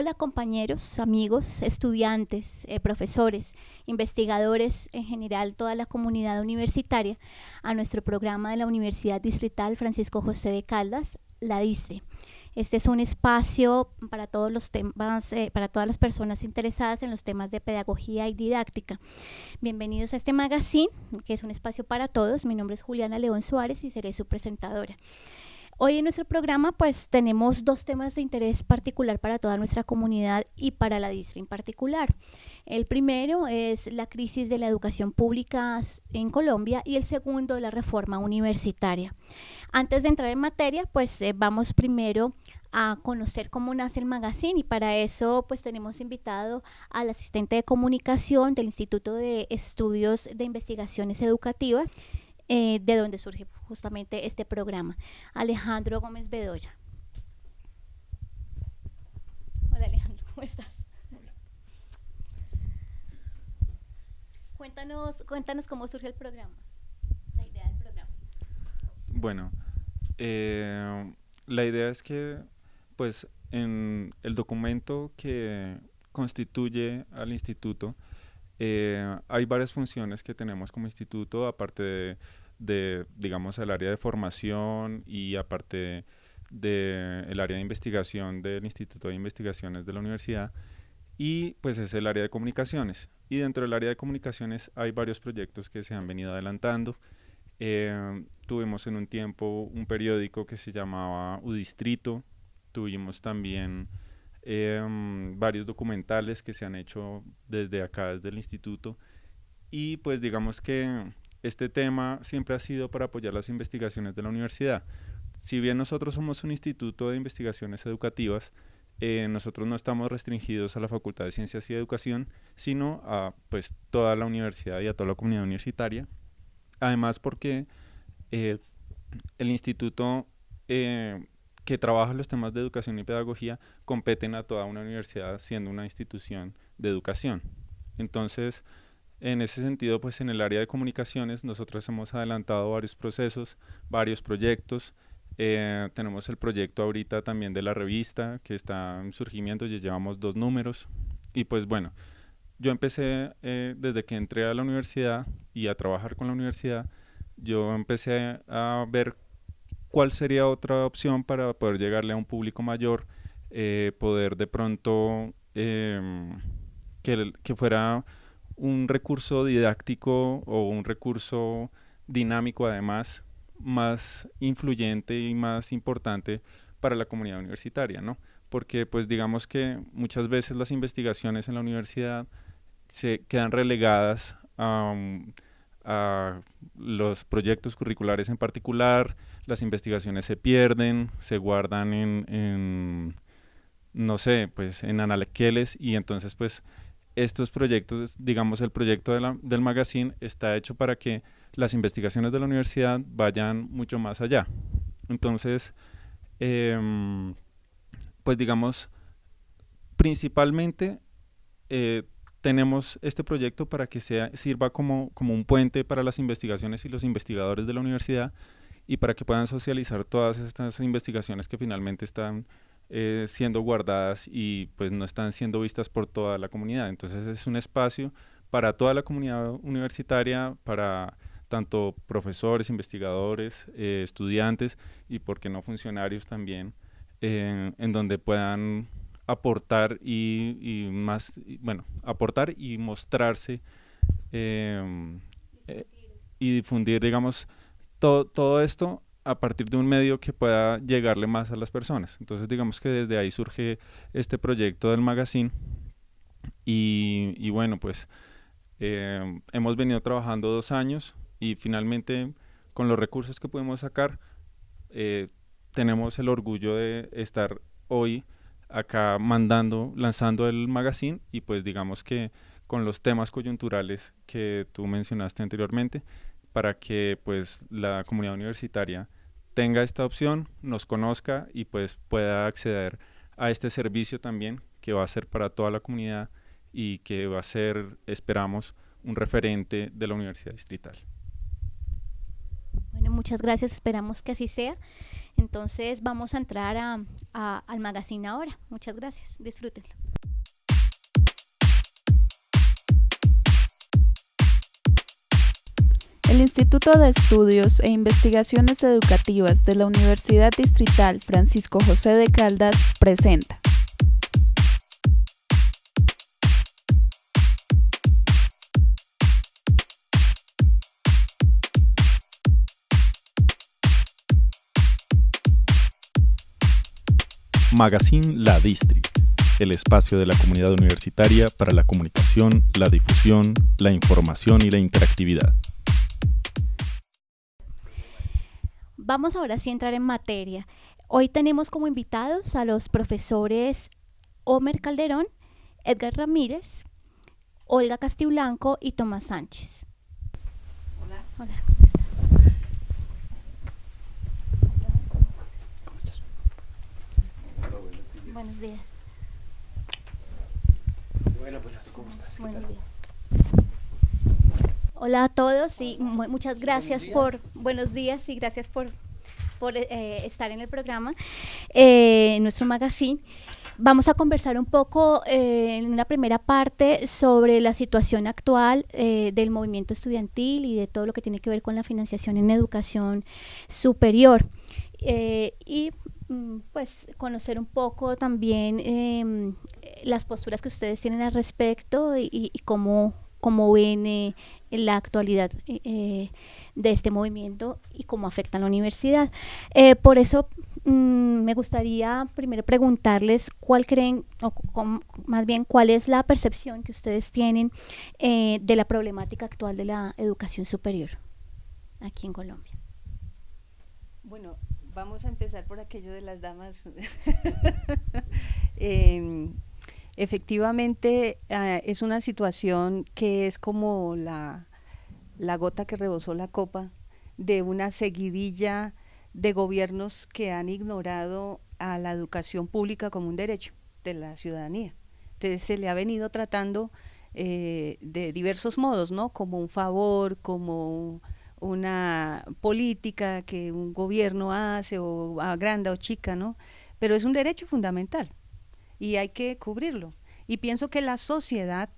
Hola compañeros, amigos, estudiantes, profesores, investigadores, en general toda la comunidad universitaria, a nuestro programa de la Universidad Distrital Francisco José de Caldas, la DISTRE. Este es un espacio para todos los temas, para todas las personas interesadas en los temas de pedagogía y didáctica. Bienvenidos a este magazine, que es un espacio para todos. Mi nombre es Juliana León Suárez y seré su presentadora. Hoy en nuestro programa pues tenemos dos temas de interés particular para toda nuestra comunidad y para la DISTRE en particular. El primero es la crisis de la educación pública en Colombia y el segundo la reforma universitaria. Antes de entrar en materia pues vamos primero a conocer cómo nace el magazine y para eso pues tenemos invitado al asistente de comunicación del Instituto de Estudios de Investigaciones Educativas, de donde surge justamente este programa, Alejandro Gómez Bedoya. Hola Alejandro, ¿cómo estás? Cuéntanos cómo surge el programa, la idea del programa. Bueno, la idea es que, pues, en el documento que constituye al instituto, hay varias funciones que tenemos como instituto, aparte digamos, el área de formación y aparte del área de investigación del Instituto de Investigaciones de la universidad, y pues es el área de comunicaciones. Y dentro del área de comunicaciones hay varios proyectos que se han venido adelantando. Tuvimos en un tiempo un periódico que se llamaba Udistrito, tuvimos también varios documentales que se han hecho desde acá, desde el instituto, y pues digamos que este tema siempre ha sido para apoyar las investigaciones de la universidad. Si bien nosotros somos un instituto de investigaciones educativas, nosotros no estamos restringidos a la Facultad de Ciencias y Educación, sino a pues toda la universidad y a toda la comunidad universitaria. Además porque eh, el instituto que trabaja los temas de educación y pedagogía competen a toda una universidad siendo una institución de educación. Entonces, en ese sentido, pues en el área de comunicaciones nosotros hemos adelantado varios procesos, varios proyectos. Tenemos el proyecto ahorita también de la revista que está en surgimiento, ya llevamos 2 números. Y pues bueno, yo empecé desde que entré a la universidad y a trabajar con la universidad, yo empecé a ver cuál sería otra opción para poder llegarle a un público mayor, poder de pronto que fuera un recurso didáctico o un recurso dinámico además más influyente y más importante para la comunidad universitaria, ¿no? Porque pues digamos que muchas veces las investigaciones en la universidad se quedan relegadas a los proyectos curriculares en particular, las investigaciones se pierden, se guardan no sé, pues en anaqueles y entonces pues estos proyectos, digamos el proyecto del magazine está hecho para que las investigaciones de la universidad vayan mucho más allá. Entonces, pues digamos, principalmente eh, tenemos este proyecto para que sirva como un puente para las investigaciones y los investigadores de la universidad y para que puedan socializar todas estas investigaciones que finalmente están siendo guardadas y pues no están siendo vistas por toda la comunidad. Entonces es un espacio para toda la comunidad universitaria, para tanto profesores, investigadores, estudiantes y por qué no funcionarios también, en donde puedan aportar bueno, aportar y mostrarse eh, eh, y difundir, digamos, todo esto a partir de un medio que pueda llegarle más a las personas. Entonces, digamos que desde ahí surge este proyecto del magazine y bueno, pues hemos venido trabajando 2 años y finalmente con los recursos que pudimos sacar, eh, tenemos el orgullo de estar hoy acá lanzando el magazine y pues digamos que con los temas coyunturales que tú mencionaste anteriormente para que pues la comunidad universitaria tenga esta opción, nos conozca y pues pueda acceder a este servicio también que va a ser para toda la comunidad y que va a ser, esperamos, un referente de la Universidad Distrital. Bueno, muchas gracias, esperamos que así sea. Entonces vamos a entrar al magazine ahora. Muchas gracias, disfrútenlo. El Instituto de Estudios e Investigaciones Educativas de la Universidad Distrital Francisco José de Caldas presenta Magazine La Distri, el espacio de la comunidad universitaria para la comunicación, la difusión, la información y la interactividad. Vamos ahora sí a entrar en materia. Hoy tenemos como invitados a los profesores Homer Calderón, Edgar Ramírez, Olga Castiblanco y Tomás Sánchez. Hola. Hola, ¿cómo estás? Buenos días. ¿Cómo estás? Buenos días. Hola a todos y muchas gracias buenos días y gracias por estar en el programa, en nuestro magazine. Vamos a conversar un poco en una primera parte sobre la situación actual del movimiento estudiantil y de todo lo que tiene que ver con la financiación en educación superior. Y pues conocer un poco también las posturas que ustedes tienen al respecto y cómo ven en la actualidad de este movimiento y cómo afecta a la universidad. Por eso me gustaría primero preguntarles cuál creen, más bien cuál es la percepción que ustedes tienen de la problemática actual de la educación superior aquí en Colombia. Bueno, vamos a empezar por aquello de las damas. Efectivamente, es una situación que es como la gota que rebosó la copa de una seguidilla de gobiernos que han ignorado a la educación pública como un derecho de la ciudadanía. Entonces se le ha venido tratando de diversos modos, ¿no? Como un favor, como una política que un gobierno hace o agranda o chica, ¿no? Pero es un derecho fundamental y hay que cubrirlo. Y pienso que la sociedad,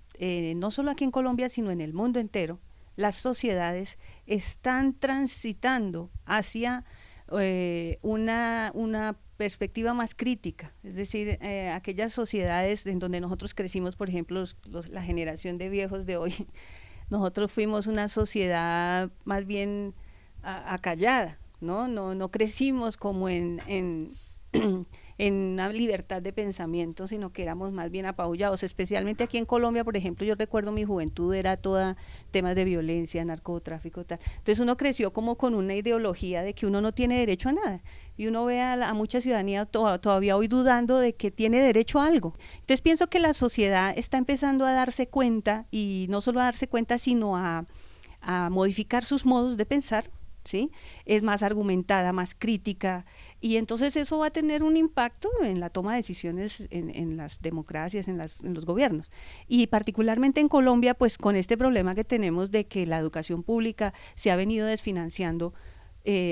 no solo aquí en Colombia, sino en el mundo entero, las sociedades están transitando hacia una perspectiva más crítica, es decir, aquellas sociedades en donde nosotros crecimos, por ejemplo, la generación de viejos de hoy, nosotros fuimos una sociedad más bien acallada, ¿no? No crecimos como en una libertad de pensamiento, sino que éramos más bien apabullados, especialmente aquí en Colombia, por ejemplo, yo recuerdo mi juventud era toda temas de violencia, narcotráfico, tal. Entonces uno creció como con una ideología de que uno no tiene derecho a nada, y uno ve a mucha ciudadanía todavía hoy dudando de que tiene derecho a algo. Entonces pienso que la sociedad está empezando a darse cuenta, y no solo a darse cuenta, sino a modificar sus modos de pensar, ¿sí? Es más argumentada, más crítica, y entonces eso va a tener un impacto en la toma de decisiones en las democracias, en los gobiernos, y particularmente en Colombia, pues con este problema que tenemos de que la educación pública se ha venido desfinanciando,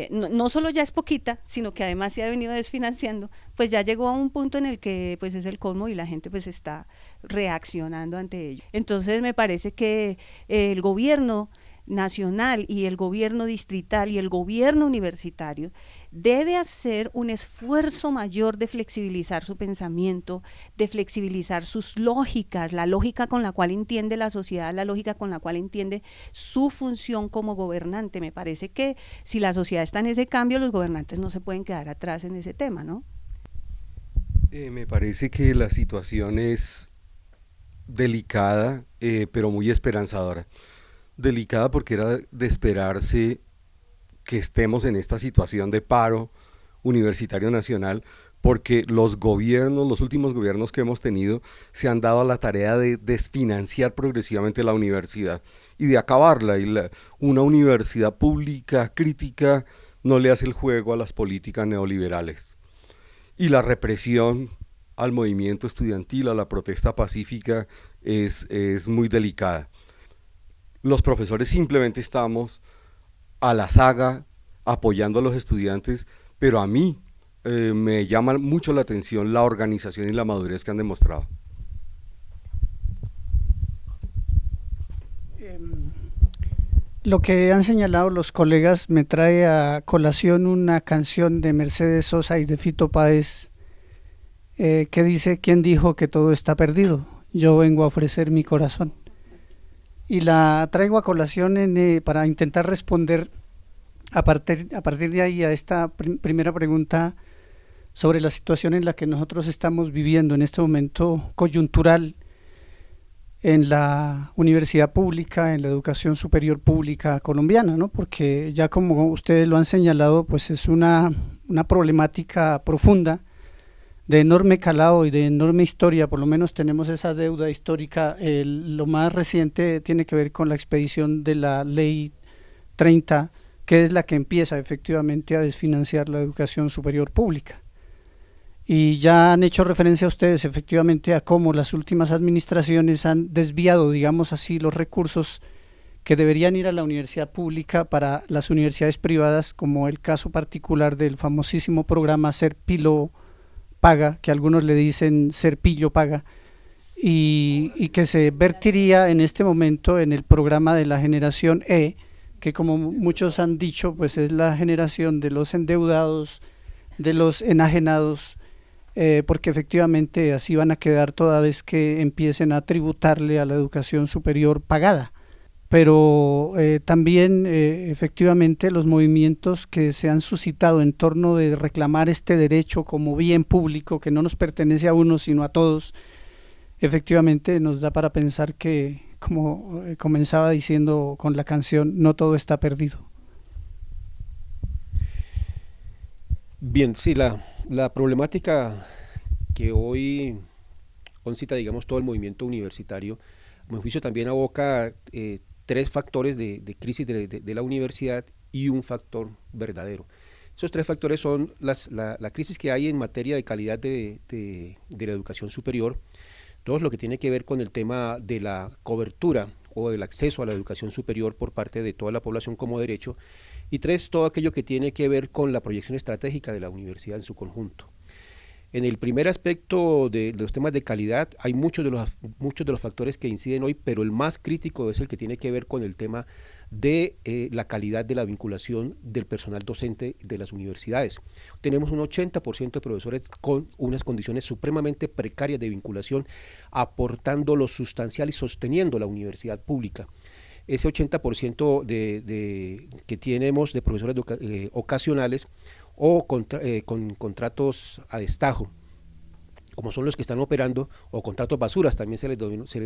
no solo ya es poquita, sino que además se ha venido desfinanciando, pues ya llegó a un punto en el que pues es el colmo y la gente pues está reaccionando ante ello. Entonces me parece que el gobierno nacional y el gobierno distrital y el gobierno universitario debe hacer un esfuerzo mayor de flexibilizar su pensamiento, de flexibilizar sus lógicas, la lógica con la cual entiende la sociedad, la lógica con la cual entiende su función como gobernante. Me parece que si la sociedad está en ese cambio, los gobernantes no se pueden quedar atrás en ese tema, ¿no? Me parece que la situación es delicada, pero muy esperanzadora. Delicada porque era de esperarse que estemos en esta situación de paro universitario nacional, porque los últimos gobiernos que hemos tenido se han dado a la tarea de desfinanciar progresivamente la universidad y de acabarla, y una universidad pública crítica no le hace el juego a las políticas neoliberales. Y la represión al movimiento estudiantil, a la protesta pacífica, es muy delicada. Los profesores simplemente estamos a la saga apoyando a los estudiantes, pero a mí me llama mucho la atención la organización y la madurez que han demostrado. Lo que han señalado los colegas me trae a colación una canción de Mercedes Sosa y de Fito Páez que dice: ¿quién dijo que todo está perdido? Yo vengo a ofrecer mi corazón. Y la traigo a colación para intentar responder a partir de ahí a esta primera pregunta sobre la situación en la que nosotros estamos viviendo en este momento coyuntural en la universidad pública, en la educación superior pública colombiana, ¿no? Porque ya como ustedes lo han señalado, pues es una problemática profunda, de enorme calado y de enorme historia. Por lo menos tenemos esa deuda histórica. Lo más reciente tiene que ver con la expedición de la Ley 30, que es la que empieza efectivamente a desfinanciar la educación superior pública. Y ya han hecho referencia ustedes efectivamente a cómo las últimas administraciones han desviado, digamos así, los recursos que deberían ir a la universidad pública para las universidades privadas, como el caso particular del famosísimo programa Ser Pilo Paga, que algunos le dicen Ser Pillo Paga, y que se vertiría en este momento en el programa de la generación E, que como muchos han dicho, pues es la generación de los endeudados, de los enajenados, porque efectivamente así van a quedar toda vez que empiecen a tributarle a la educación superior pagada. Pero también efectivamente los movimientos que se han suscitado en torno de reclamar este derecho como bien público que no nos pertenece a unos sino a todos, efectivamente nos da para pensar que, como comenzaba diciendo con la canción, no todo está perdido. Bien, sí, la problemática que hoy concita, digamos, todo el movimiento universitario, a mi juicio también aboca tres factores de crisis de la universidad y un factor verdadero. Esos tres factores son la crisis que hay en materia de calidad de la educación superior, dos, lo que tiene que ver con el tema de la cobertura o del acceso a la educación superior por parte de toda la población como derecho, y tres, todo aquello que tiene que ver con la proyección estratégica de la universidad en su conjunto. En el primer aspecto de los temas de calidad hay muchos de los factores que inciden hoy, pero el más crítico es el que tiene que ver con el tema de la calidad de la vinculación del personal docente de las universidades. Tenemos un 80% de profesores con unas condiciones supremamente precarias de vinculación, aportando lo sustancial y sosteniendo la universidad pública. Ese 80% que tenemos de profesores ocasionales o con contratos a destajo, como son los que están operando, o contratos basuras, también se les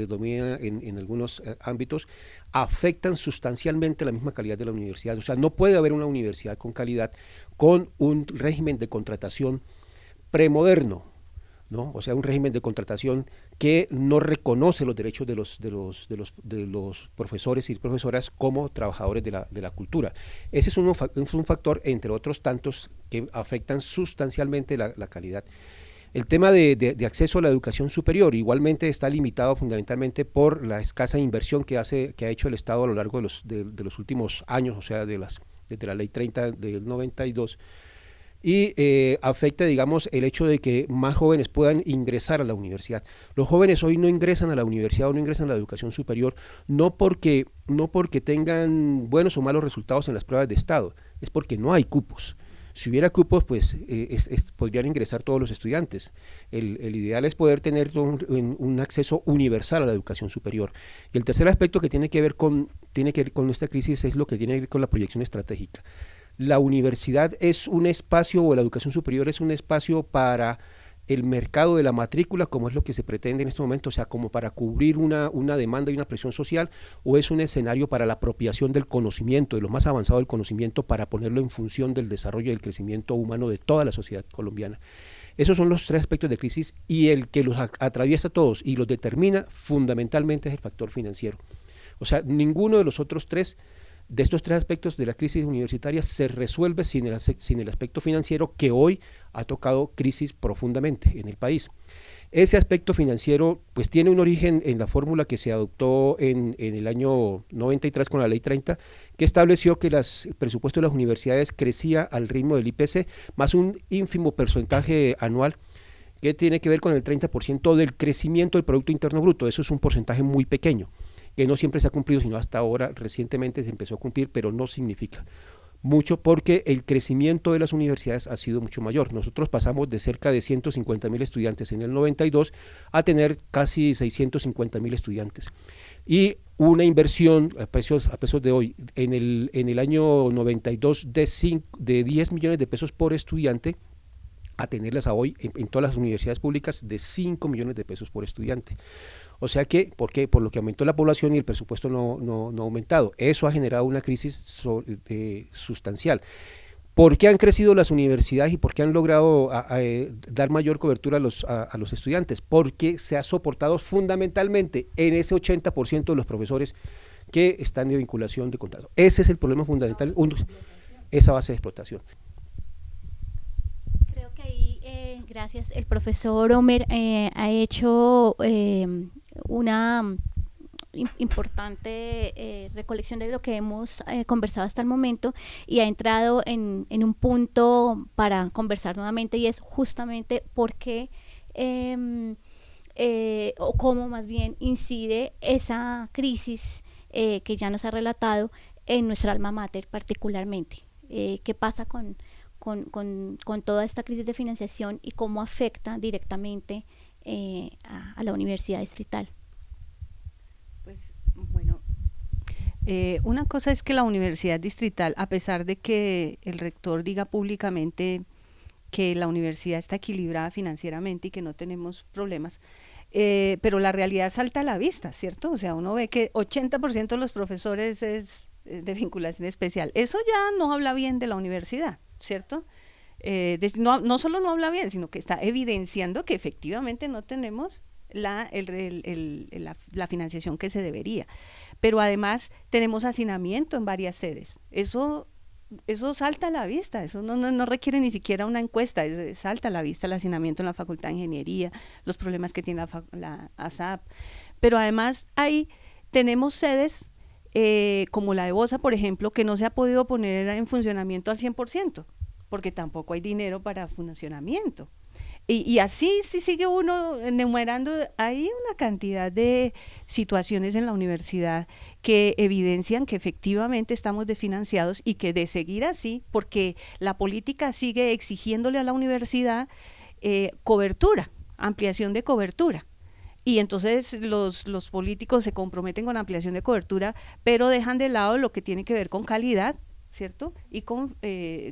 denomina en algunos ámbitos, afectan sustancialmente la misma calidad de la universidad. O sea, no puede haber una universidad con calidad con un régimen de contratación premoderno, ¿no? O sea, un régimen de contratación que no reconoce los derechos de los profesores y profesoras como trabajadores de la cultura. Ese es un factor, entre otros tantos, que afectan sustancialmente la calidad. El tema de acceso a la educación superior igualmente está limitado fundamentalmente por la escasa inversión que ha hecho el Estado a lo largo de los últimos años, o sea, desde la Ley 30 del 92, y afecta, digamos, el hecho de que más jóvenes puedan ingresar a la universidad. Los jóvenes hoy no ingresan a la universidad o no ingresan a la educación superior no porque tengan buenos o malos resultados en las pruebas de Estado, es porque no hay cupos. Si hubiera cupos, pues podrían ingresar todos los estudiantes. El ideal es poder tener un acceso universal a la educación superior. Y el tercer aspecto que tiene que ver con esta crisis es lo que tiene que ver con la proyección estratégica. La universidad es un espacio, o la educación superior es un espacio para el mercado de la matrícula, como es lo que se pretende en este momento, o sea, como para cubrir una demanda y una presión social, o es un escenario para la apropiación del conocimiento, de lo más avanzado del conocimiento, para ponerlo en función del desarrollo y del crecimiento humano de toda la sociedad colombiana. Esos son los tres aspectos de crisis, y el que los atraviesa a todos y los determina fundamentalmente es el factor financiero. O sea, ninguno de los otros tres, de estos tres aspectos de la crisis universitaria, se resuelve sin el aspecto financiero, que hoy ha tocado crisis profundamente en el país. Ese aspecto financiero pues tiene un origen en la fórmula que se adoptó en el año 93 con la ley 30, que estableció que el presupuesto de las universidades crecía al ritmo del IPC, más un ínfimo porcentaje anual que tiene que ver con el 30% del crecimiento del Producto Interno Bruto. Eso es un porcentaje muy pequeño, que no siempre se ha cumplido, sino hasta ahora recientemente se empezó a cumplir, pero no significa mucho porque el crecimiento de las universidades ha sido mucho mayor. Nosotros pasamos de cerca de 150.000 estudiantes en el 92 a tener casi 650.000 estudiantes. Y una inversión a precios de hoy en el año 92 de 10 millones de pesos por estudiante a tenerlas a hoy en todas las universidades públicas de 5 millones de pesos por estudiante. O sea que, ¿por qué? Por lo que aumentó la población y el presupuesto no ha aumentado. Eso ha generado una crisis sustancial. ¿Por qué han crecido las universidades y por qué han logrado dar mayor cobertura a los estudiantes? Porque se ha soportado fundamentalmente en ese 80% de los profesores que están de vinculación de contrato. Ese es el problema fundamental, esa base de explotación. Creo que ahí, gracias, el profesor Homer ha hecho una importante recolección de lo que hemos conversado hasta el momento y ha entrado en un punto para conversar nuevamente, y es justamente por qué o cómo más bien incide esa crisis que ya nos ha relatado en nuestra alma mater particularmente. ¿Qué pasa con toda esta crisis de financiación y cómo afecta directamente a la Universidad Distrital? Pues bueno, una cosa es que la Universidad Distrital, a pesar de que el rector diga públicamente que la universidad está equilibrada financieramente y que no tenemos problemas, pero la realidad salta a la vista, ¿cierto? O sea, uno ve que 80% de los profesores es de vinculación especial. Eso ya no habla bien de la universidad, ¿cierto? No solo no habla bien, sino que está evidenciando que efectivamente no tenemos la financiación que se debería. Pero además tenemos hacinamiento en varias sedes. Eso salta a la vista, eso no requiere ni siquiera una encuesta, salta a la vista el hacinamiento en la Facultad de Ingeniería, los problemas que tiene la ASAP. Pero además ahí tenemos sedes como la de Bosa, por ejemplo, que no se ha podido poner en funcionamiento al 100%, porque tampoco hay dinero para funcionamiento. Y así si sigue uno enumerando, hay una cantidad de situaciones en la universidad que evidencian que efectivamente estamos desfinanciados y que de seguir así, porque la política sigue exigiéndole a la universidad cobertura, ampliación de cobertura. Y entonces los políticos se comprometen con ampliación de cobertura, pero dejan de lado lo que tiene que ver con calidad, ¿cierto? Y con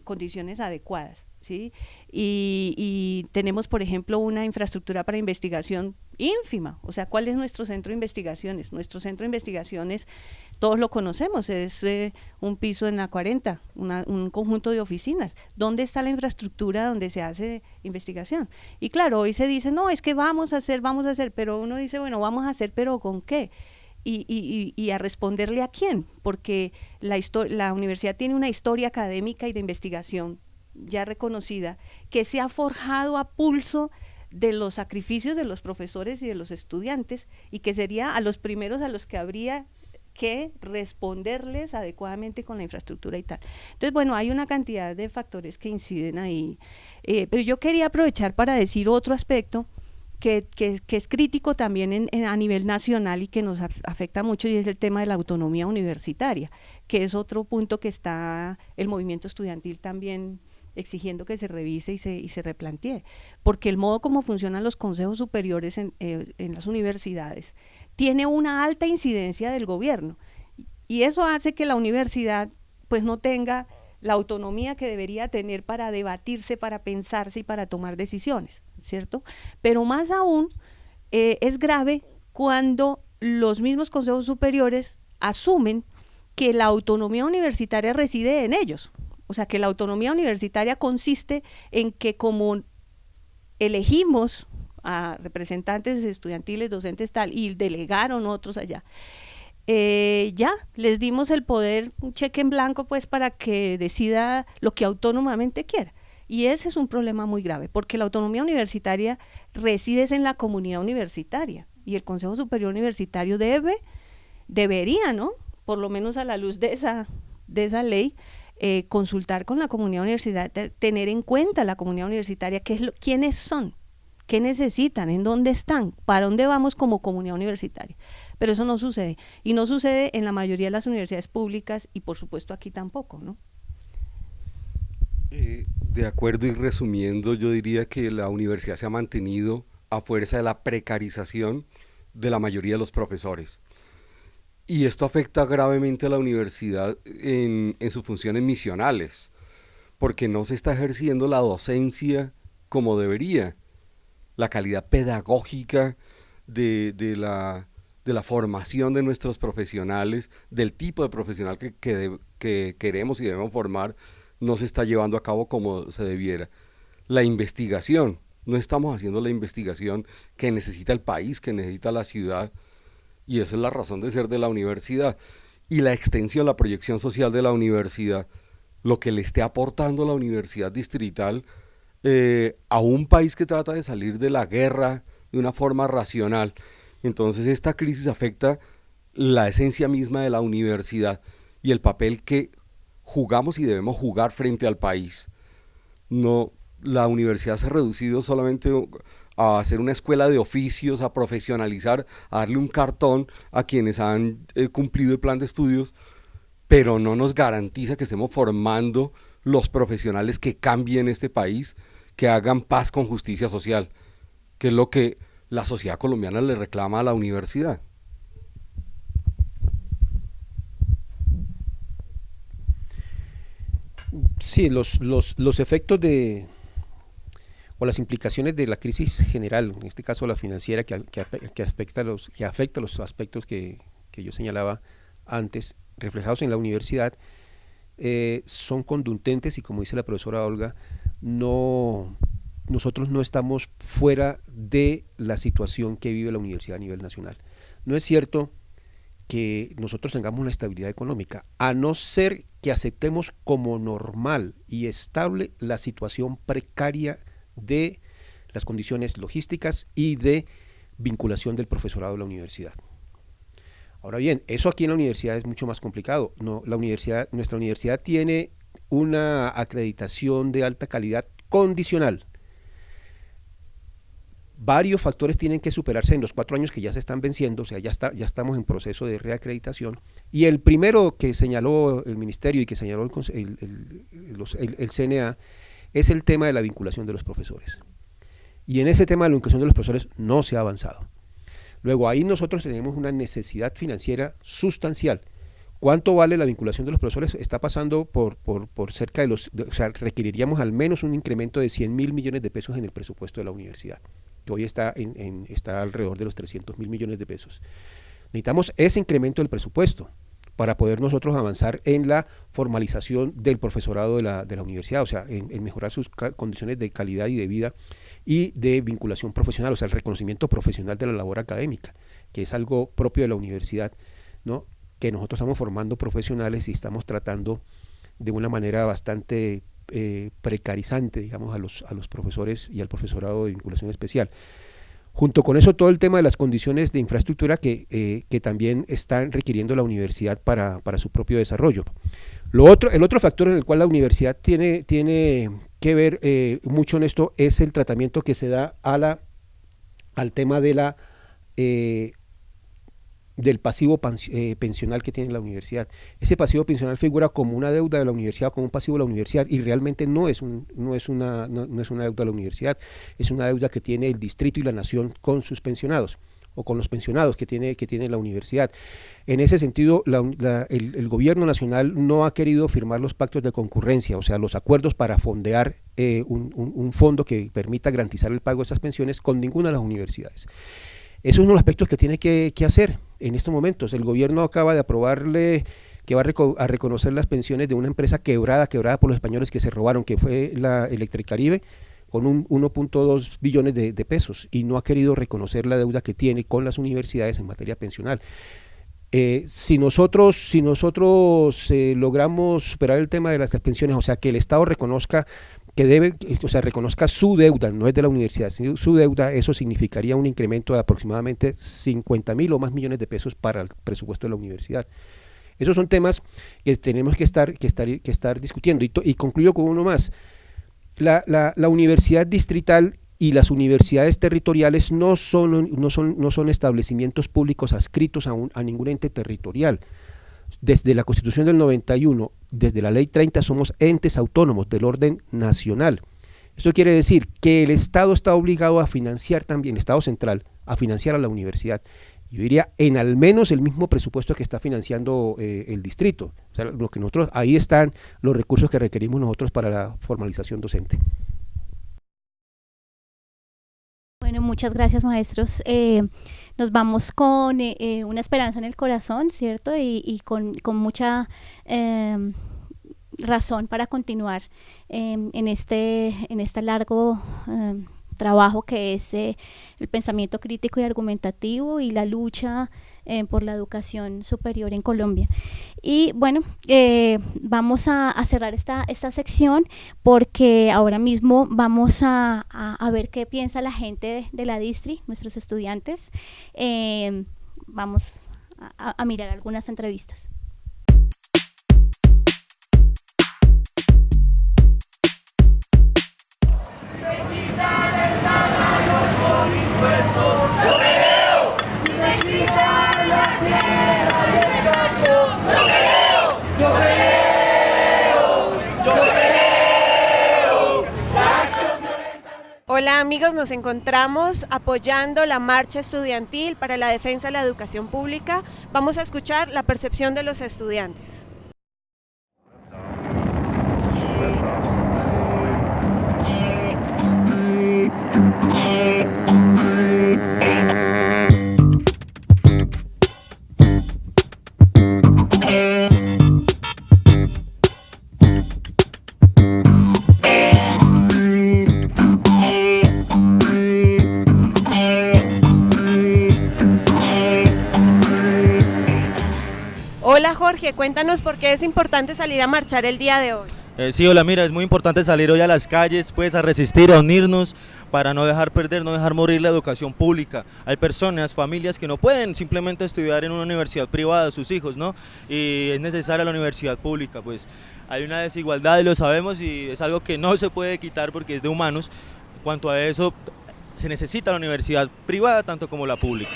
condiciones adecuadas, ¿sí? Y tenemos, por ejemplo, una infraestructura para investigación ínfima. O sea, ¿cuál es nuestro centro de investigaciones? Nuestro centro de investigaciones, todos lo conocemos, es un piso en la 40, un conjunto de oficinas. ¿Dónde está la infraestructura donde se hace investigación? Y claro, hoy se dice, no, es que vamos a hacer, pero uno dice, bueno, vamos a hacer, pero ¿con qué? Y a responderle a quién, porque la universidad tiene una historia académica y de investigación ya reconocida, que se ha forjado a pulso de los sacrificios de los profesores y de los estudiantes, y que sería a los primeros a los que habría que responderles adecuadamente con la infraestructura y tal. Entonces, bueno, hay una cantidad de factores que inciden ahí, pero yo quería aprovechar para decir otro aspecto que es crítico también a nivel nacional y que nos afecta mucho, y es el tema de la autonomía universitaria, que es otro punto que está el movimiento estudiantil también exigiendo que se revise y se replantee, porque el modo como funcionan los consejos superiores en las universidades tiene una alta incidencia del gobierno, y eso hace que la universidad pues no tenga la autonomía que debería tener para debatirse, para pensarse y para tomar decisiones, ¿cierto? Pero más aún es grave cuando los mismos consejos superiores asumen que la autonomía universitaria reside en ellos. O sea, que la autonomía universitaria consiste en que como elegimos a representantes estudiantiles, docentes tal, y delegaron otros allá, ya les dimos el poder, un cheque en blanco pues para que decida lo que autónomamente quiera. Y ese es un problema muy grave, porque la autonomía universitaria reside en la comunidad universitaria y el Consejo Superior Universitario debería, ¿no?, por lo menos a la luz de esa ley, consultar con la comunidad universitaria, tener en cuenta la comunidad universitaria, quiénes son, qué necesitan, en dónde están, para dónde vamos como comunidad universitaria. Pero eso no sucede, y no sucede en la mayoría de las universidades públicas y por supuesto aquí tampoco, ¿no? De acuerdo, y resumiendo, yo diría que la universidad se ha mantenido a fuerza de la precarización de la mayoría de los profesores. Y esto afecta gravemente a la universidad en sus funciones misionales, porque no se está ejerciendo la docencia como debería. La calidad pedagógica de la formación de nuestros profesionales, del tipo de profesional que queremos y debemos formar, no se está llevando a cabo como se debiera. La investigación, no estamos haciendo la investigación que necesita el país, que necesita la ciudad, y esa es la razón de ser de la universidad. Y la extensión, la proyección social de la universidad, lo que le esté aportando la universidad distrital a un país que trata de salir de la guerra de una forma racional. Entonces esta crisis afecta la esencia misma de la universidad y el papel que jugamos y debemos jugar frente al país. No, la universidad se ha reducido solamente a hacer una escuela de oficios, a profesionalizar, a darle un cartón a quienes han cumplido el plan de estudios, pero no nos garantiza que estemos formando los profesionales que cambien este país, que hagan paz con justicia social, que es lo que la sociedad colombiana le reclama a la universidad. Sí, los efectos o las implicaciones de la crisis general, en este caso la financiera, que afecta los aspectos que yo señalaba antes, reflejados en la universidad, son contundentes y, como dice la profesora Olga, nosotros no estamos fuera de la situación que vive la universidad a nivel nacional. No es cierto que nosotros tengamos una estabilidad económica, a no ser que aceptemos como normal y estable la situación precaria de las condiciones logísticas y de vinculación del profesorado de la universidad. Ahora bien, eso aquí en la universidad es mucho más complicado. Nuestra universidad tiene una acreditación de alta calidad condicional. Varios factores tienen que superarse en los 4 años que ya se están venciendo, o sea, ya estamos en proceso de reacreditación. Y el primero que señaló el ministerio y que señaló el CNA es el tema de la vinculación de los profesores. Y en ese tema de la vinculación de los profesores no se ha avanzado. Luego ahí nosotros tenemos una necesidad financiera sustancial. ¿Cuánto vale la vinculación de los profesores? Está pasando por cerca de o sea, requeriríamos al menos un incremento de 100.000 millones de pesos en el presupuesto de la universidad, que hoy está alrededor de los 300.000 millones de pesos. Necesitamos ese incremento del presupuesto para poder nosotros avanzar en la formalización del profesorado de la universidad, o sea, en mejorar sus condiciones de calidad y de vida y de vinculación profesional, o sea, el reconocimiento profesional de la labor académica, que es algo propio de la universidad, ¿no?, que nosotros estamos formando profesionales y estamos tratando de una manera bastante precarizante, digamos, a los profesores y al profesorado de vinculación especial. Junto con eso, todo el tema de las condiciones de infraestructura que también están requiriendo la universidad para su propio desarrollo. El otro factor en el cual la universidad tiene que ver mucho en esto es el tratamiento que se da al tema de del pasivo pensional que tiene la universidad. Ese pasivo pensional figura como una deuda de la universidad, como un pasivo de la universidad, y realmente no es una deuda de la universidad, es una deuda que tiene el distrito y la nación con sus pensionados, o con los pensionados que tiene la universidad. En ese sentido, el gobierno nacional no ha querido firmar los pactos de concurrencia, o sea, los acuerdos para fondear un fondo que permita garantizar el pago de esas pensiones con ninguna de las universidades. Eso es uno de los aspectos que tiene que hacer en estos momentos. El gobierno acaba de aprobarle que va a reconocer las pensiones de una empresa quebrada por los españoles que se robaron, que fue la Electricaribe, con 1.2 billones de pesos, y no ha querido reconocer la deuda que tiene con las universidades en materia pensional. Si nosotros logramos superar el tema de las pensiones, o sea, que el Estado reconozca o sea, reconozca su deuda, no es de la universidad, sino su deuda, eso significaría un incremento de aproximadamente 50.000 o más millones de pesos para el presupuesto de la universidad. Esos son temas que tenemos que estar discutiendo. Y concluyo con uno más. La universidad distrital y las universidades territoriales no son establecimientos públicos adscritos a ningún ente territorial. Desde la Constitución del 91, desde la Ley 30, somos entes autónomos del orden nacional. Esto quiere decir que el Estado está obligado a financiar también, el Estado central, a financiar a la universidad. Yo diría en al menos el mismo presupuesto que está financiando el distrito. O sea, lo que nosotros, ahí están los recursos que requerimos nosotros para la formalización docente. Bueno, muchas gracias, maestros. Nos vamos con una esperanza en el corazón, ¿cierto? Y con mucha razón para continuar en este largo trabajo que es el pensamiento crítico y argumentativo y la lucha por la educación superior en Colombia. Y bueno, vamos a cerrar esta sección porque ahora mismo vamos a ver qué piensa la gente de la Distri, nuestros estudiantes. Vamos a mirar algunas entrevistas. Hola amigos, nos encontramos apoyando la marcha estudiantil para la defensa de la educación pública. Vamos a escuchar la percepción de los estudiantes. Hola Jorge, cuéntanos por qué es importante salir a marchar el día de hoy. Sí, hola, mira, es muy importante salir hoy a las calles, pues a resistir, a unirnos para no dejar perder, no dejar morir la educación pública. Hay personas, familias que no pueden simplemente estudiar en una universidad privada, sus hijos, ¿no? Y es necesaria la universidad pública, pues hay una desigualdad y lo sabemos y es algo que no se puede quitar porque es de humanos. En cuanto a eso, se necesita la universidad privada tanto como la pública.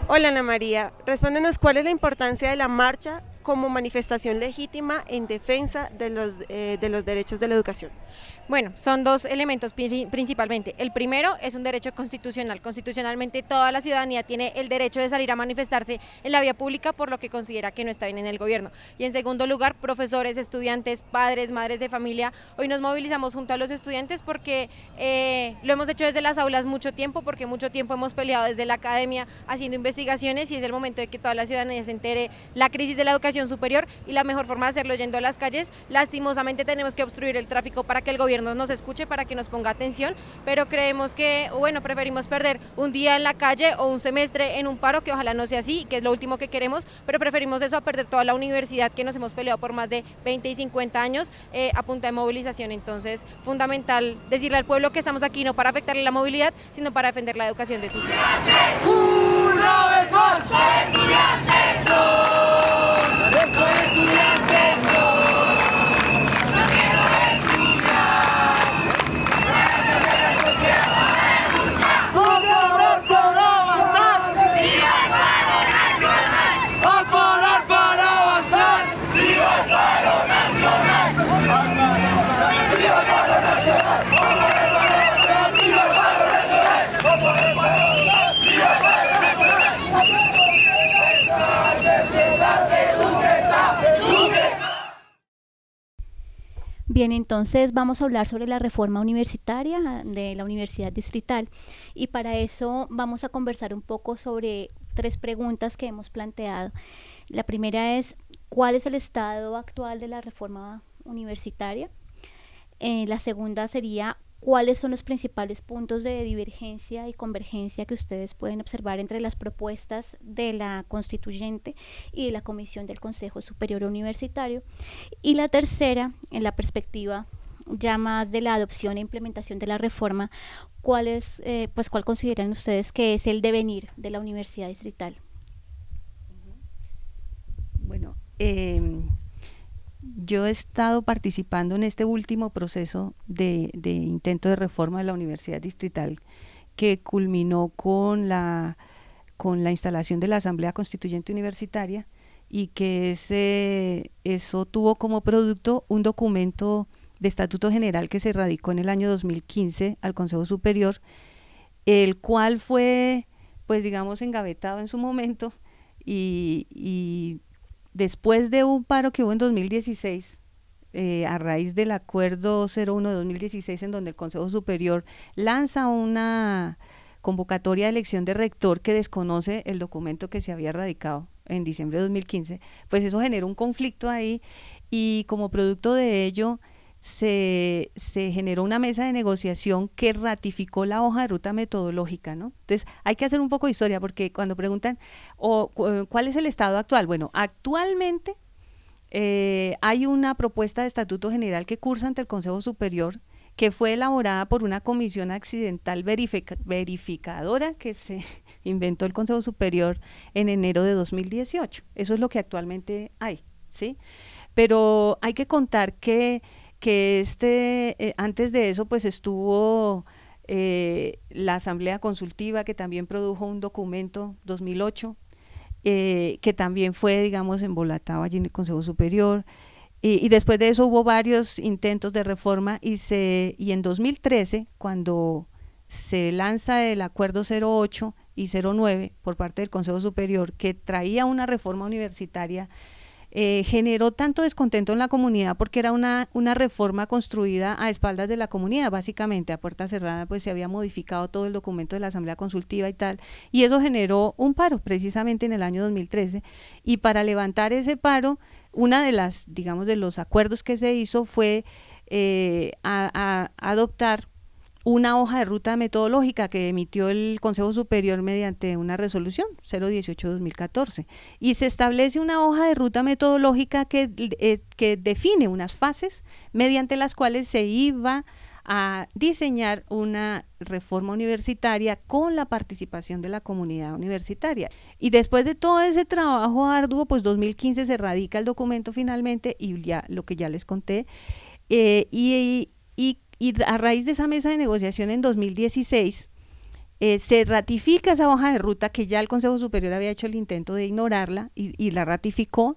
Hola Ana María, respóndenos cuál es la importancia de la marcha como manifestación legítima en defensa de los derechos de la educación. Bueno, son dos elementos principalmente. El primero es un derecho constitucional. Constitucionalmente toda la ciudadanía tiene el derecho de salir a manifestarse en la vía pública por lo que considera que no está bien en el gobierno. Y en segundo lugar, profesores, estudiantes, padres, madres de familia, hoy nos movilizamos junto a los estudiantes porque lo hemos hecho desde las aulas mucho tiempo, porque mucho tiempo hemos peleado desde la academia haciendo investigaciones y es el momento de que toda la ciudadanía se entere la crisis de la educación superior y la mejor forma de hacerlo yendo a las calles. Lastimosamente tenemos que obstruir el tráfico para que el gobierno nos escuche, para que nos ponga atención, pero creemos que, bueno, preferimos perder un día en la calle o un semestre en un paro, que ojalá no sea así, que es lo último que queremos, pero preferimos eso a perder toda la universidad que nos hemos peleado por más de 20 y 50 años a punta de movilización. Entonces, fundamental decirle al pueblo que estamos aquí no para afectarle la movilidad, sino para defender la educación de sus hijos. ¡Una vez más! ¡Estudiantes son! ¡Estudiantes son! Bien, entonces vamos a hablar sobre la reforma universitaria de la Universidad Distrital, y para eso vamos a conversar un poco sobre 3 preguntas que hemos planteado. La primera es, ¿cuál es el estado actual de la reforma universitaria? La segunda sería, ¿cuáles son los principales puntos de divergencia y convergencia que ustedes pueden observar entre las propuestas de la constituyente y de la Comisión del Consejo Superior Universitario? Y la tercera, en la perspectiva ya más de la adopción e implementación de la reforma, ¿cuál consideran ustedes que es el devenir de la Universidad Distrital? Bueno, yo he estado participando en este último proceso de intento de reforma de la Universidad Distrital, que culminó con la instalación de la Asamblea Constituyente Universitaria, y que eso tuvo como producto un documento de Estatuto General que se radicó en el año 2015 al Consejo Superior, el cual fue, pues digamos, engavetado en su momento, y después de un paro que hubo en 2016, a raíz del acuerdo 01 de 2016, en donde el Consejo Superior lanza una convocatoria de elección de rector que desconoce el documento que se había radicado en diciembre de 2015, pues eso generó un conflicto ahí, y como producto de ello se generó una mesa de negociación que ratificó la hoja de ruta metodológica, ¿no? Entonces hay que hacer un poco de historia, porque cuando preguntan ¿cuál es el estado actual? Bueno, actualmente hay una propuesta de estatuto general que cursa ante el Consejo Superior, que fue elaborada por una comisión accidental verificadora que se inventó el Consejo Superior en enero de 2018. Eso es lo que actualmente hay, ¿sí? Pero hay que contar que antes de eso pues estuvo la Asamblea Consultiva, que también produjo un documento 2008, que también fue, digamos, embolatado allí en el Consejo Superior, y después de eso hubo varios intentos de reforma, y en 2013, cuando se lanza el acuerdo 08 y 09 por parte del Consejo Superior, que traía una reforma universitaria, generó tanto descontento en la comunidad, porque era una reforma construida a espaldas de la comunidad, básicamente a puerta cerrada, pues se había modificado todo el documento de la Asamblea Consultiva y tal, y eso generó un paro precisamente en el año 2013, y para levantar ese paro, una de las, digamos, de los acuerdos que se hizo fue adoptar una hoja de ruta metodológica que emitió el Consejo Superior mediante una resolución 018-2014, y se establece una hoja de ruta metodológica que define unas fases mediante las cuales se iba a diseñar una reforma universitaria con la participación de la comunidad universitaria. Y después de todo ese trabajo arduo, pues 2015 se radica el documento finalmente, y ya lo que ya les conté, y a raíz de esa mesa de negociación en 2016 se ratifica esa hoja de ruta, que ya el Consejo Superior había hecho el intento de ignorarla, y la ratificó,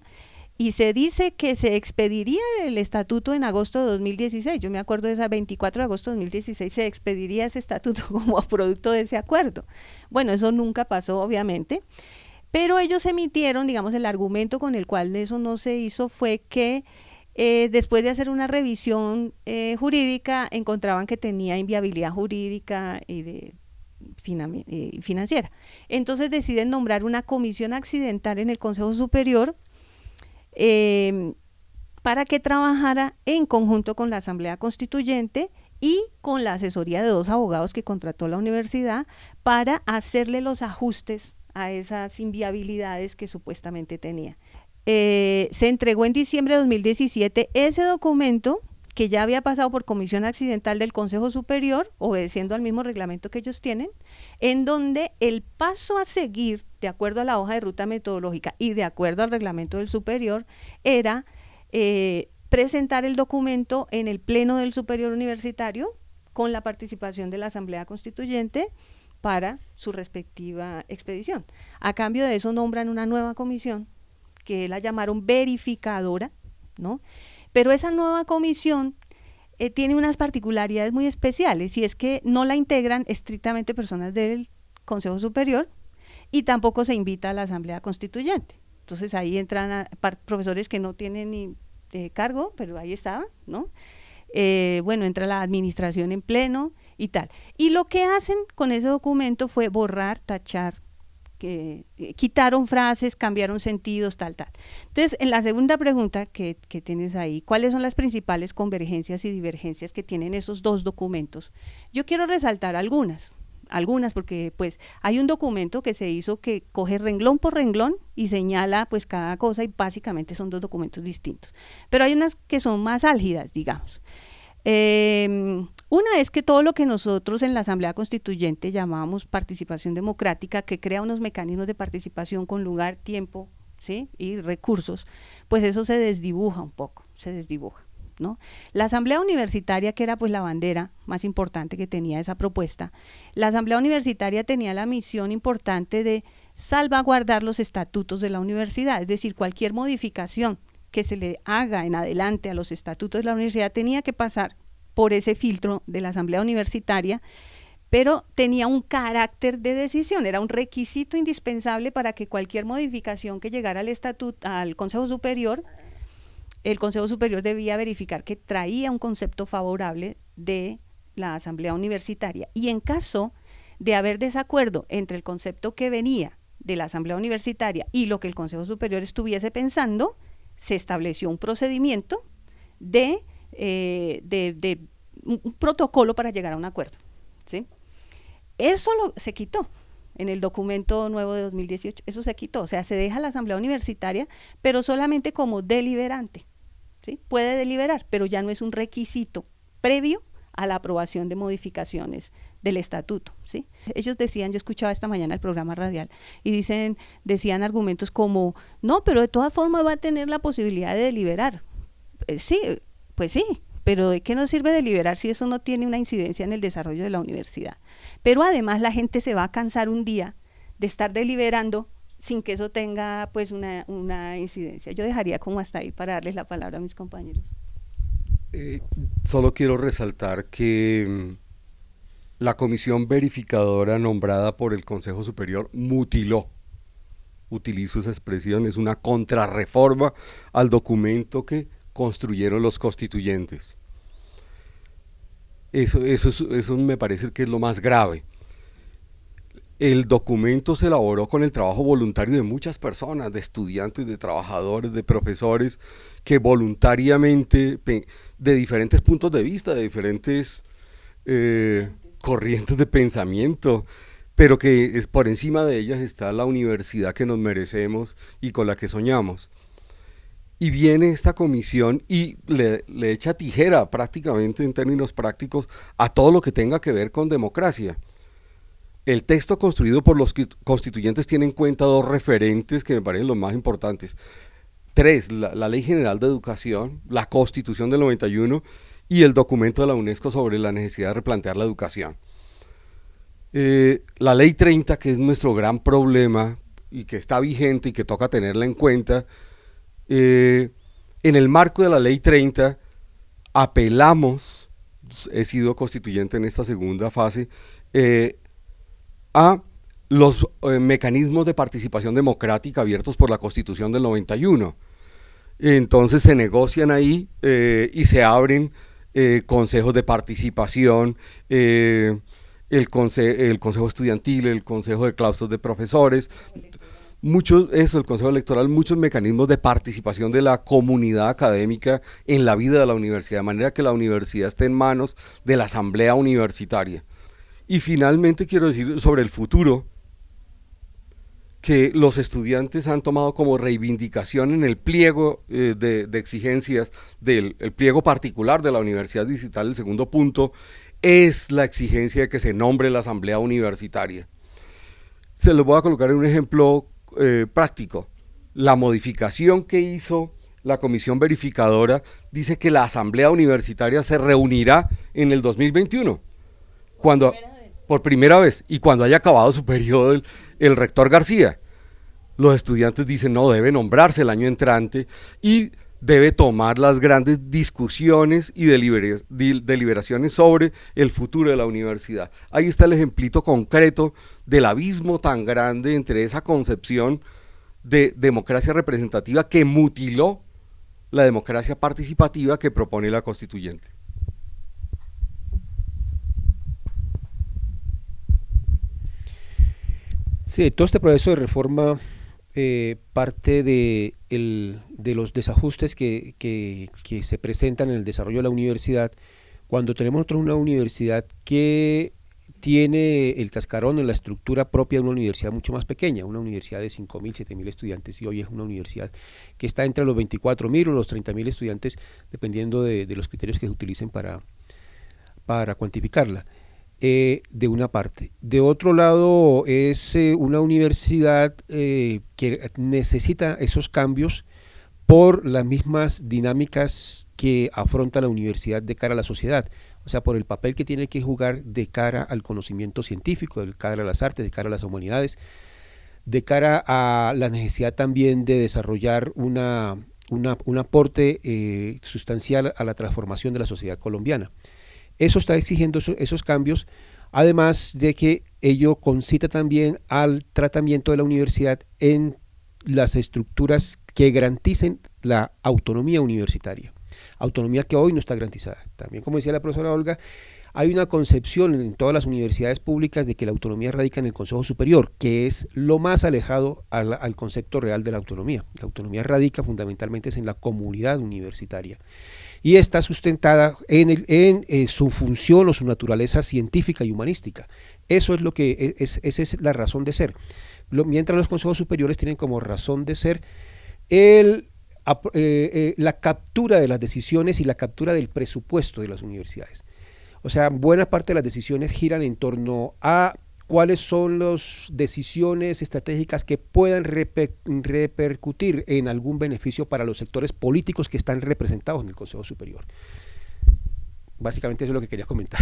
y se dice que se expediría el estatuto en agosto de 2016. Yo me acuerdo de esa 24 de agosto de 2016 se expediría ese estatuto como producto de ese acuerdo. Bueno, eso nunca pasó, obviamente, pero ellos emitieron, digamos, el argumento con el cual eso no se hizo fue que después de hacer una revisión jurídica, encontraban que tenía inviabilidad jurídica y financiera. Entonces deciden nombrar una comisión accidental en el Consejo Superior para que trabajara en conjunto con la Asamblea Constituyente y con la asesoría de 2 abogados que contrató la universidad para hacerle los ajustes a esas inviabilidades que supuestamente tenía. Se entregó en diciembre de 2017 ese documento, que ya había pasado por comisión accidental del Consejo Superior, obedeciendo al mismo reglamento que ellos tienen, en donde el paso a seguir, de acuerdo a la hoja de ruta metodológica y de acuerdo al reglamento del Superior, era presentar el documento en el Pleno del Superior Universitario con la participación de la Asamblea Constituyente para su respectiva expedición. A cambio de eso nombran una nueva comisión, que la llamaron verificadora, ¿no? Pero esa nueva comisión tiene unas particularidades muy especiales, y es que no la integran estrictamente personas del Consejo Superior, y tampoco se invita a la Asamblea Constituyente. Entonces ahí entran profesores que no tienen ni cargo, pero ahí estaban, ¿no? bueno, entra la administración en pleno y tal. Y lo que hacen con ese documento fue borrar, tachar, quitaron frases, cambiaron sentidos, tal. Entonces, en la segunda pregunta que tienes ahí, ¿cuáles son las principales convergencias y divergencias que tienen esos dos documentos? Yo quiero resaltar algunas porque pues hay un documento que se hizo que coge renglón por renglón y señala pues cada cosa, y básicamente son dos documentos distintos, pero hay unas que son más álgidas, digamos. Una es que todo lo que nosotros en la Asamblea Constituyente llamábamos participación democrática, que crea unos mecanismos de participación con lugar, tiempo, ¿sí?, y recursos, pues eso se desdibuja un poco, ¿no? La Asamblea Universitaria, que era pues la bandera más importante que tenía esa propuesta, la Asamblea Universitaria tenía la misión importante de salvaguardar los estatutos de la universidad, es decir, cualquier modificación que se le haga en adelante a los estatutos de la universidad tenía que pasar por ese filtro de la Asamblea Universitaria, pero tenía un carácter de decisión, era un requisito indispensable para que cualquier modificación que llegara al estatuto, al Consejo Superior, el Consejo Superior debía verificar que traía un concepto favorable de la Asamblea Universitaria, y en caso de haber desacuerdo entre el concepto que venía de la Asamblea Universitaria y lo que el Consejo Superior estuviese pensando, se estableció un procedimiento de un protocolo para llegar a un acuerdo, ¿sí? Eso se quitó en el documento nuevo de 2018, eso se quitó, o sea, se deja la Asamblea Universitaria, pero solamente como deliberante, ¿sí? Puede deliberar, pero ya no es un requisito previo a la aprobación de modificaciones del estatuto, ¿sí? Ellos decían, yo escuchaba esta mañana el programa radial, y decían argumentos como, no, pero de todas formas va a tener la posibilidad de deliberar. Sí, pues sí, pero ¿de qué nos sirve deliberar si eso no tiene una incidencia en el desarrollo de la universidad? Pero además la gente se va a cansar un día de estar deliberando sin que eso tenga pues una incidencia. Yo dejaría como hasta ahí para darles la palabra a mis compañeros. Solo quiero resaltar que la comisión verificadora nombrada por el Consejo Superior mutiló, utilizo esa expresión, es una contrarreforma al documento que construyeron los constituyentes. Eso me parece que es lo más grave. El documento se elaboró con el trabajo voluntario de muchas personas, de estudiantes, de trabajadores, de profesores, que voluntariamente, de diferentes puntos de vista, de diferentes corrientes de pensamiento, pero que por encima de ellas está la universidad que nos merecemos y con la que soñamos. Y viene esta comisión y le echa tijera prácticamente en términos prácticos a todo lo que tenga que ver con democracia. El texto construido por los constituyentes tiene en cuenta dos referentes que me parecen los más importantes. Tres, la Ley General de Educación, la Constitución del 91 y el documento de la UNESCO sobre la necesidad de replantear la educación. La Ley 30, que es nuestro gran problema y que está vigente y que toca tenerla en cuenta, en el marco de la Ley 30 apelamos, he sido constituyente en esta segunda fase, a los mecanismos de participación democrática abiertos por la Constitución del 91. Entonces se negocian ahí y se abren consejos de participación, el consejo estudiantil, el consejo de claustros de profesores, el consejo electoral, muchos mecanismos de participación de la comunidad académica en la vida de la universidad, de manera que la universidad esté en manos de la asamblea universitaria. Y finalmente quiero decir sobre el futuro, que los estudiantes han tomado como reivindicación en el pliego de exigencias del pliego particular de la Universidad Distrital, el segundo punto, es la exigencia de que se nombre la asamblea universitaria. Se los voy a colocar en un ejemplo práctico. La modificación que hizo la comisión verificadora dice que la asamblea universitaria se reunirá en el 2021, por primera vez, y cuando haya acabado su periodo el rector García. Los estudiantes dicen no, debe nombrarse el año entrante y debe tomar las grandes discusiones y deliberaciones sobre el futuro de la universidad. Ahí está el ejemplito concreto del abismo tan grande entre esa concepción de democracia representativa que mutiló la democracia participativa que propone la constituyente. Sí, todo este proceso de reforma parte de los desajustes que se presentan en el desarrollo de la universidad, cuando tenemos nosotros una universidad que tiene el cascarón en la estructura propia de una universidad mucho más pequeña, una universidad de 5.000, 7.000 estudiantes, y hoy es una universidad que está entre los 24.000 o los 30.000 estudiantes, dependiendo de los criterios que se utilicen para cuantificarla. De una parte. De otro lado, es una universidad que necesita esos cambios por las mismas dinámicas que afronta la universidad de cara a la sociedad, o sea, por el papel que tiene que jugar de cara al conocimiento científico, de cara a las artes, de cara a las humanidades, de cara a la necesidad también de desarrollar un aporte sustancial a la transformación de la sociedad colombiana. Eso está exigiendo esos cambios, además de que ello concita también al tratamiento de la universidad en las estructuras que garanticen la autonomía universitaria, autonomía que hoy no está garantizada. También, como decía la profesora Olga, hay una concepción en todas las universidades públicas de que la autonomía radica en el Consejo Superior, que es lo más alejado al concepto real de la autonomía. La autonomía radica fundamentalmente en la comunidad universitaria, y está sustentada en su función o su naturaleza científica y humanística. Eso es lo que esa es la razón de ser. Mientras los consejos superiores tienen como razón de ser la captura de las decisiones y la captura del presupuesto de las universidades. O sea, buena parte de las decisiones giran en torno a cuáles son las decisiones estratégicas que puedan repercutir en algún beneficio para los sectores políticos que están representados en el Consejo Superior. Básicamente eso es lo que quería comentar.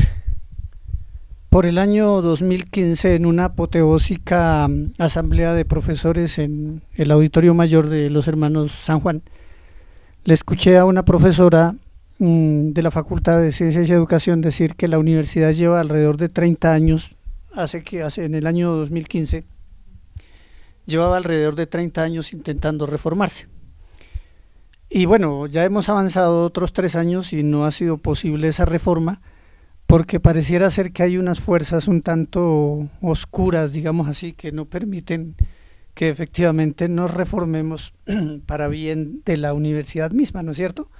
Por el año 2015, en una apoteósica asamblea de profesores en el Auditorio Mayor de los Hermanos San Juan, le escuché a una profesora de la Facultad de Ciencias y Educación decir que la universidad lleva alrededor de 30 años, en el año 2015, llevaba alrededor de 30 años intentando reformarse. Y bueno, ya hemos avanzado otros 3 años y no ha sido posible esa reforma, porque pareciera ser que hay unas fuerzas un tanto oscuras, digamos así, que no permiten que efectivamente nos reformemos para bien de la universidad misma, ¿no es cierto?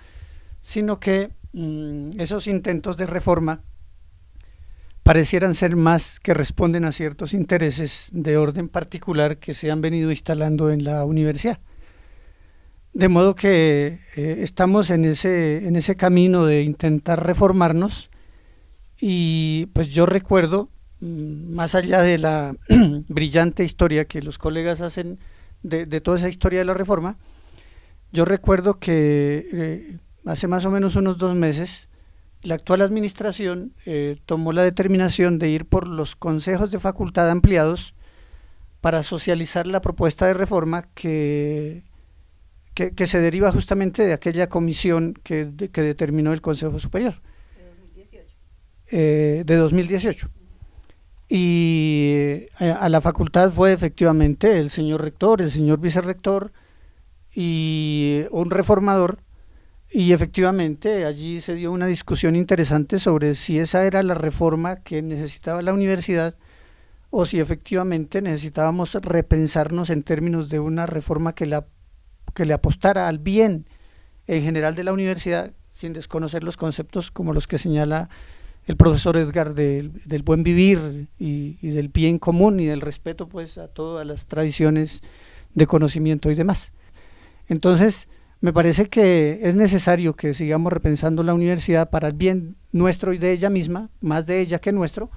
Sino que esos intentos de reforma parecieran ser más que responden a ciertos intereses de orden particular que se han venido instalando en la universidad. De modo que estamos en ese camino de intentar reformarnos, y pues yo recuerdo, más allá de la brillante historia que los colegas hacen de toda esa historia de la reforma, yo recuerdo que hace más o menos unos 2 meses, la actual administración tomó la determinación de ir por los consejos de facultad ampliados para socializar la propuesta de reforma que se deriva justamente de aquella comisión que determinó el Consejo Superior de 2018. Y a la facultad fue efectivamente el señor rector, el señor vicerrector y un reformador. Y efectivamente allí se dio una discusión interesante sobre si esa era la reforma que necesitaba la universidad o si efectivamente necesitábamos repensarnos en términos de una reforma que le apostara al bien en general de la universidad, sin desconocer los conceptos como los que señala el profesor Edgar del buen vivir y del bien común y del respeto pues a todas las tradiciones de conocimiento y demás. Entonces, me parece que es necesario que sigamos repensando la universidad para el bien nuestro y de ella misma, más de ella que nuestro,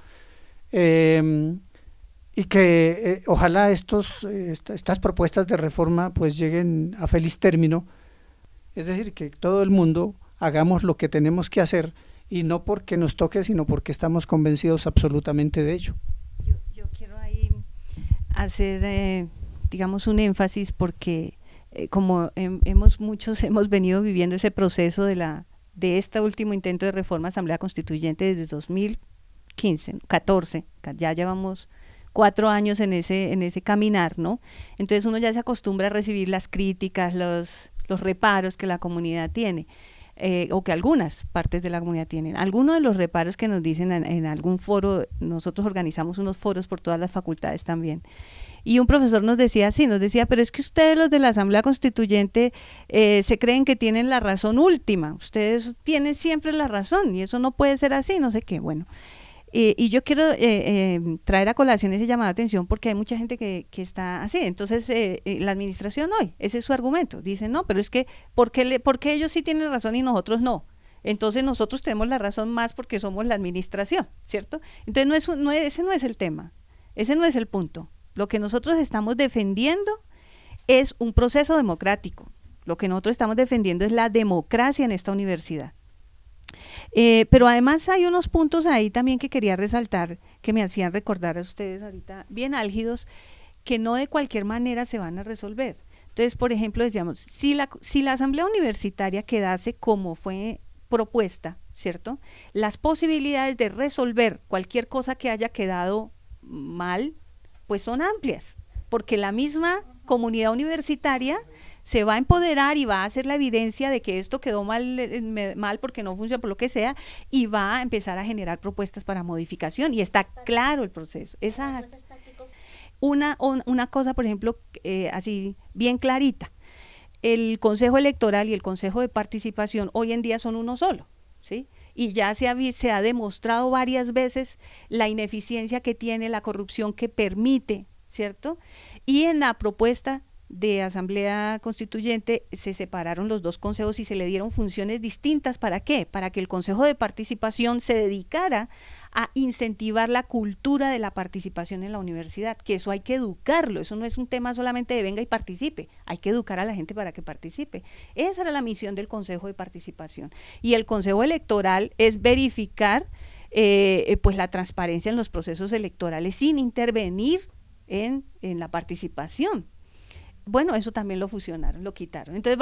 y que ojalá estas propuestas de reforma pues lleguen a feliz término, es decir, que todo el mundo hagamos lo que tenemos que hacer y no porque nos toque, sino porque estamos convencidos absolutamente de ello. Yo quiero ahí hacer, digamos, un énfasis porque como muchos hemos venido viviendo ese proceso de este último intento de reforma Asamblea Constituyente desde 2014, ya llevamos 4 años en ese caminar, ¿no? Entonces uno ya se acostumbra a recibir las críticas, los reparos que la comunidad tiene, o que algunas partes de la comunidad tienen. Algunos de los reparos que nos dicen en algún foro, nosotros organizamos unos foros por todas las facultades también, Y un profesor nos decía así, pero es que ustedes los de la Asamblea Constituyente se creen que tienen la razón última, ustedes tienen siempre la razón y eso no puede ser así, no sé qué, bueno. Y yo quiero traer a colación ese llamado de atención porque hay mucha gente que está así. Entonces, la administración hoy, ese es su argumento. Dicen, no, pero es que, ¿por qué ellos sí tienen razón y nosotros no? Entonces, nosotros tenemos la razón más porque somos la administración, ¿cierto? Entonces, ese no es el tema, ese no es el punto. Lo que nosotros estamos defendiendo es un proceso democrático. Lo que nosotros estamos defendiendo es la democracia en esta universidad. Pero además hay unos puntos ahí también que quería resaltar, que me hacían recordar a ustedes ahorita, bien álgidos, que no de cualquier manera se van a resolver. Entonces, por ejemplo, decíamos, si la asamblea universitaria quedase como fue propuesta, ¿cierto? Las posibilidades de resolver cualquier cosa que haya quedado mal, pues son amplias, porque la misma comunidad universitaria se va a empoderar y va a hacer la evidencia de que esto quedó mal porque no funciona, por lo que sea, y va a empezar a generar propuestas para modificación, y está claro el proceso. Una cosa, por ejemplo, así bien clarita, el Consejo Electoral y el Consejo de Participación hoy en día son uno solo, ¿sí? Y ya se ha demostrado varias veces la ineficiencia que tiene, la corrupción que permite, ¿cierto? Y en la propuesta de Asamblea Constituyente se separaron los dos consejos y se le dieron funciones distintas. ¿Para qué? Para que el Consejo de Participación se dedicara a incentivar la cultura de la participación en la universidad, que eso hay que educarlo, eso no es un tema solamente de venga y participe, hay que educar a la gente para que participe. Esa era la misión del Consejo de Participación. Y el Consejo Electoral es verificar pues la transparencia en los procesos electorales sin intervenir en la participación. Bueno, eso también lo fusionaron, lo quitaron. Entonces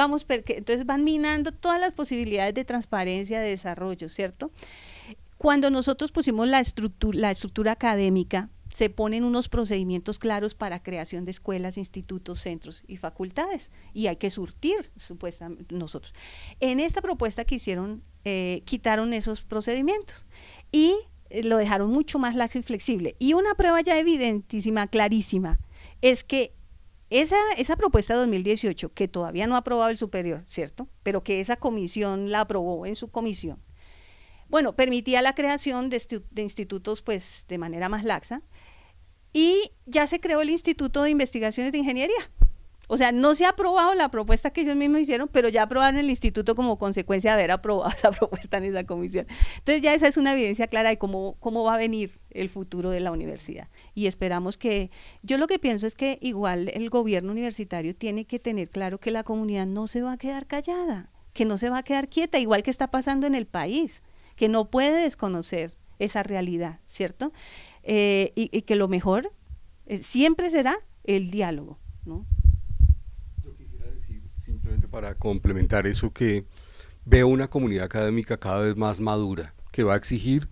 entonces van minando todas las posibilidades de transparencia, de desarrollo, ¿cierto? Cuando nosotros pusimos la estructura académica, se ponen unos procedimientos claros para creación de escuelas, institutos, centros y facultades, y hay que surtir, supuestamente, nosotros. En esta propuesta que hicieron, quitaron esos procedimientos y lo dejaron mucho más laxo y flexible. Y una prueba ya evidentísima, clarísima, es que esa propuesta de 2018, que todavía no ha aprobado el superior, ¿cierto? Pero que esa comisión la aprobó en su comisión, bueno, permitía la creación de institutos pues de manera más laxa, y ya se creó el Instituto de Investigaciones de Ingeniería. O sea, no se ha aprobado la propuesta que ellos mismos hicieron, pero ya aprobaron el instituto como consecuencia de haber aprobado esa propuesta en esa comisión. Entonces ya esa es una evidencia clara de cómo va a venir el futuro de la universidad. Y esperamos yo lo que pienso es que igual el gobierno universitario tiene que tener claro que la comunidad no se va a quedar callada, que no se va a quedar quieta, igual que está pasando en el país, que no puede desconocer esa realidad, ¿cierto? Y que lo mejor siempre será el diálogo, ¿no? Simplemente para complementar eso, que veo una comunidad académica cada vez más madura, que va a exigir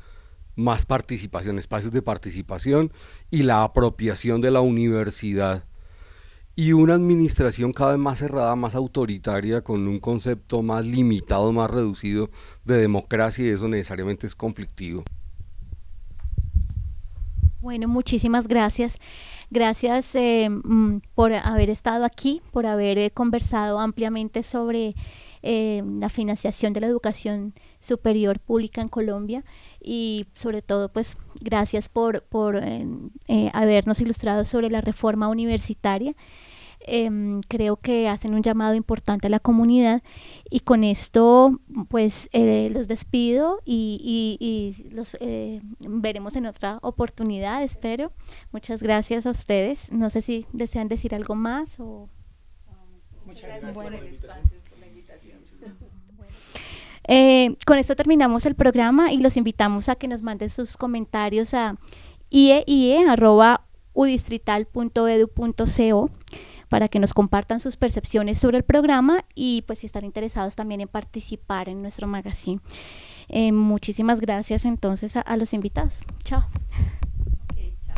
más participación, espacios de participación y la apropiación de la universidad, y una administración cada vez más cerrada, más autoritaria, con un concepto más limitado, más reducido de democracia, y eso necesariamente es conflictivo. Bueno, muchísimas gracias. Gracias por haber estado aquí, por haber conversado ampliamente sobre la financiación de la educación superior pública en Colombia, y sobre todo pues gracias por habernos ilustrado sobre la reforma universitaria. Creo que hacen un llamado importante a la comunidad, y con esto pues los despido y los veremos en otra oportunidad, espero. Muchas gracias a ustedes. No sé si desean decir algo más o... Muchas gracias por el espacio, por la invitación. Con esto terminamos el programa y los invitamos a que nos manden sus comentarios a ie@udistrital.edu.co para que nos compartan sus percepciones sobre el programa, y pues si están interesados también en participar en nuestro magazine. Muchísimas gracias entonces a los invitados. Chao. Okay, chao.